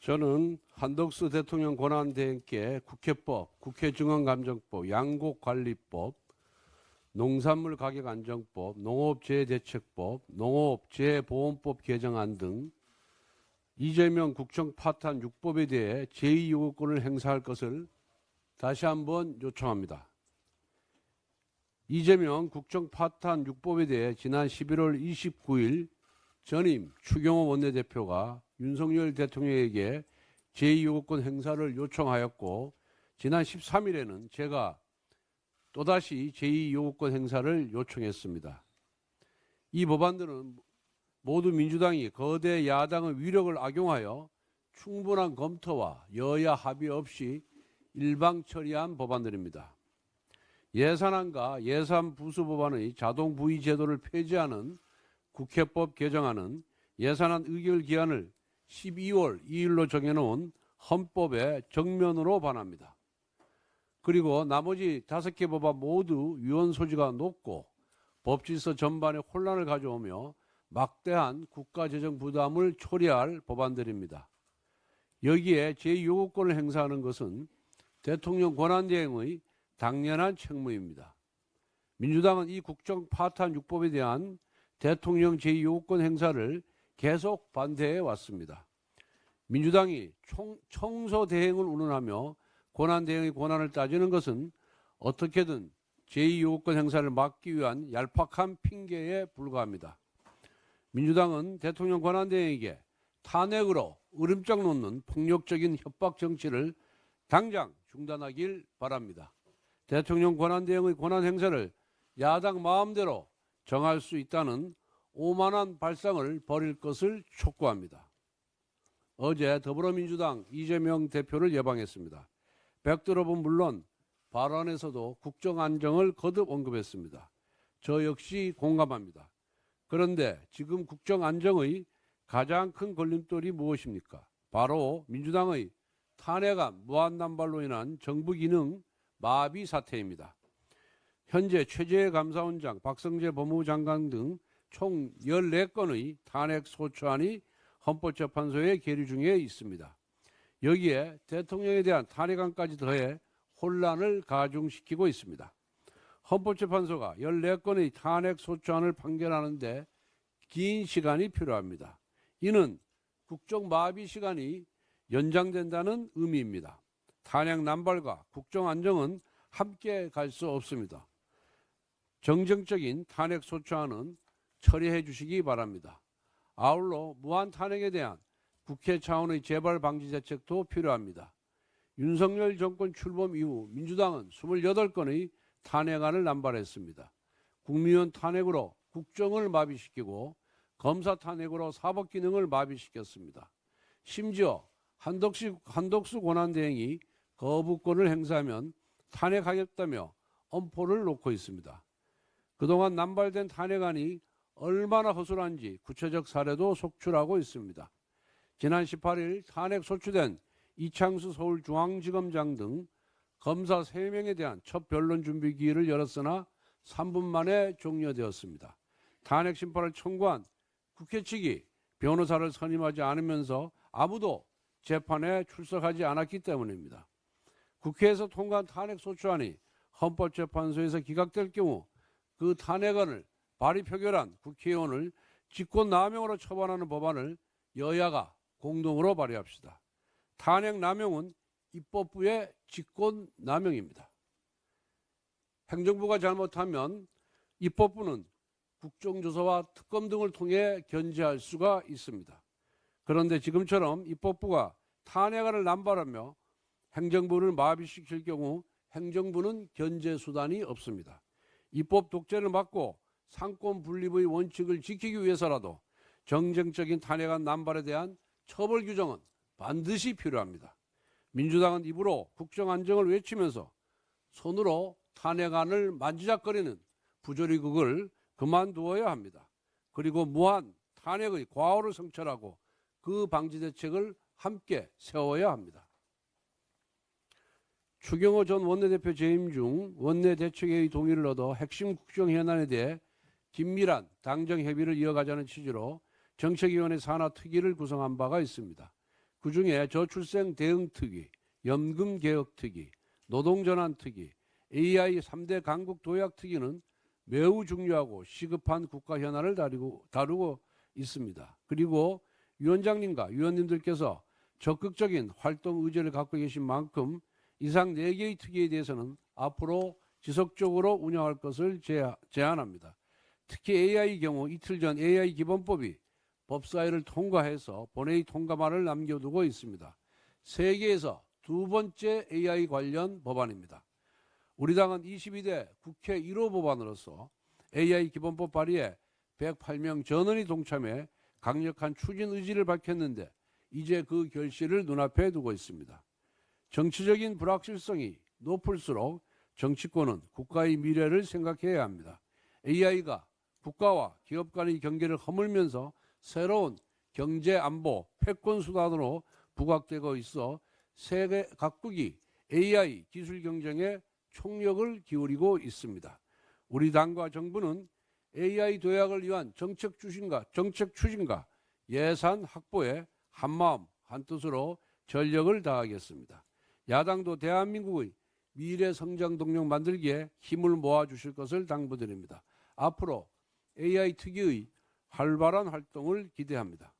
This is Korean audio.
저는 한덕수 대통령 권한대행께 국회법, 국회증언감정법, 양곡관리법, 농산물가격안정법, 농업재해대책법, 농업재해보험법 개정안 등 이재명 국정 파탄 6법에 대해 제2요구권을 행사할 것을 다시 한번 요청합니다. 이재명 국정 파탄 6법에 대해 지난 11월 29일 전임 추경호 원내대표가 윤석열 대통령에게 제2요구권 행사를 요청하였고, 지난 13일에는 제가 또다시 제2요구권 행사를 요청했습니다. 이 법안들은 모두 민주당이 거대 야당의 위력을 악용하여 충분한 검토와 여야 합의 없이 일방 처리한 법안들입니다. 예산안과 예산부수 법안의 자동 부의 제도를 폐지하는 국회법 개정안은 예산안 의결 기한을 12월 2일로 정해놓은 헌법에 정면으로 반합니다. 그리고 나머지 5개 법안 모두 위헌 소지가 높고 법질서 전반에 혼란을 가져오며 막대한 국가재정 부담을 초래할 법안들입니다. 여기에 제2요구권을 행사하는 것은 대통령 권한대행의 당연한 책무입니다. 민주당은 이 국정 파탄 6법에 대한 대통령 제2요구권 행사를 계속 반대해 왔습니다. 민주당이 청소 대행을 운운하며 권한 대행의 권한을 따지는 것은 어떻게든 제2요구권 행사를 막기 위한 얄팍한 핑계에 불과합니다. 민주당은 대통령 권한 대행에게 탄핵으로 으름장 놓는 폭력적인 협박 정치를 당장 중단하길 바랍니다. 대통령 권한 대행의 권한 행사를 야당 마음대로 정할 수 있다는 오만한 발상을 버릴 것을 촉구합니다. 어제 더불어민주당 이재명 대표를 예방했습니다. 백드롭은 물론 발언에서도 국정안정을 거듭 언급했습니다. 저 역시 공감합니다. 그런데 지금 국정안정의 가장 큰 걸림돌이 무엇입니까? 바로 민주당의 탄핵안 무한남발로 인한 정부 기능 마비 사태입니다. 현재 최재해 감사원장, 박성재 법무부 장관 등 총 14건의 탄핵 소추안이 헌법재판소에 계류 중에 있습니다. 여기에 대통령에 대한 탄핵안까지 더해 혼란을 가중시키고 있습니다. 헌법재판소가 14건의 탄핵 소추안을 판결하는데 긴 시간이 필요합니다. 이는 국정 마비 시간이 연장된다는 의미입니다. 탄핵 남발과 국정 안정은 함께 갈 수 없습니다. 정정적인 탄핵 소추안은 처리해 주시기 바랍니다. 아울러 무한 탄핵에 대한 국회 차원의 재발 방지 대책도 필요합니다. 윤석열 정권 출범 이후 민주당은 28건의 탄핵안을 남발했습니다. 국민의원 탄핵으로 국정을 마비시키고 검사 탄핵으로 사법 기능을 마비시켰습니다. 심지어 한덕수 권한대행이 거부권을 행사하면 탄핵하겠다며 엄포를 놓고 있습니다. 그동안 남발된 탄핵안이 얼마나 허술한지 구체적 사례도 속출하고 있습니다. 지난 18일 탄핵 소추된 이창수 서울중앙지검장 등 검사 3명에 대한 첫 변론 준비 기일을 열었으나 3분 만에 종료되었습니다. 탄핵 심판을 청구한 국회 측이 변호사를 선임하지 않으면서 아무도 재판에 출석하지 않았기 때문입니다. 국회에서 통과한 탄핵 소추안이 헌법재판소에서 기각될 경우 그 탄핵안을 발의 표결한 국회의원을 직권남용으로 처벌하는 법안을 여야가 공동으로 발의합시다. 탄핵 남용은 입법부의 직권남용입니다. 행정부가 잘못하면 입법부는 국정조사와 특검 등을 통해 견제할 수가 있습니다. 그런데 지금처럼 입법부가 탄핵안을 남발하며 행정부를 마비시킬 경우 행정부는 견제 수단이 없습니다. 입법 독재를 막고 상권 분립의 원칙을 지키기 위해서라도 정쟁적인 탄핵안 남발에 대한 처벌 규정은 반드시 필요합니다. 민주당은 입으로 국정안정을 외치면서 손으로 탄핵안을 만지작거리는 부조리극을 그만두어야 합니다. 그리고 무한 탄핵의 과오를 성찰하고 그 방지 대책을 함께 세워야 합니다. 추경호 전 원내대표 재임 중 원내대책회의 동의를 얻어 핵심 국정 현안에 대해 긴밀한 당정 협의를 이어가자는 취지로 정책위원회 산하특위를 구성한 바가 있습니다. 그중에 저출생 대응 특위, 연금 개혁 특위, 노동 전환 특위, AI 3대 강국 도약 특위는 매우 중요하고 시급한 국가 현안을 다루고 있습니다. 그리고 위원장님과 위원님들께서 적극적인 활동 의지를 갖고 계신 만큼 이상 4개의 특위에 대해서는 앞으로 지속적으로 운영할 것을 제안합니다. 특히 AI 경우 이틀 전 AI 기본법이 법사위를 통과해서 본회의 통과만을 남겨두고 있습니다. 세계에서 두 번째 AI 관련 법안입니다. 우리 당은 22대 국회 1호 법안으로서 AI 기본법 발의에 108명 전원이 동참해 강력한 추진 의지를 밝혔는데 이제 그 결실을 눈앞에 두고 있습니다. 정치적인 불확실성이 높을수록 정치권은 국가의 미래를 생각해야 합니다. AI가 국가와 기업 간의 경계를 허물면서 새로운 경제 안보 패권 수단으로 부각되고 있어 세계 각국이 AI 기술 경쟁에 총력을 기울이고 있습니다. 우리 당과 정부는 AI 도약을 위한 정책 추진과 예산 확보에 한마음 한뜻으로 전력을 다하겠습니다. 야당도 대한민국의 미래 성장 동력 만들기에 힘을 모아주실 것을 당부드립니다. 앞으로 AI 특위의 활발한 활동을 기대합니다.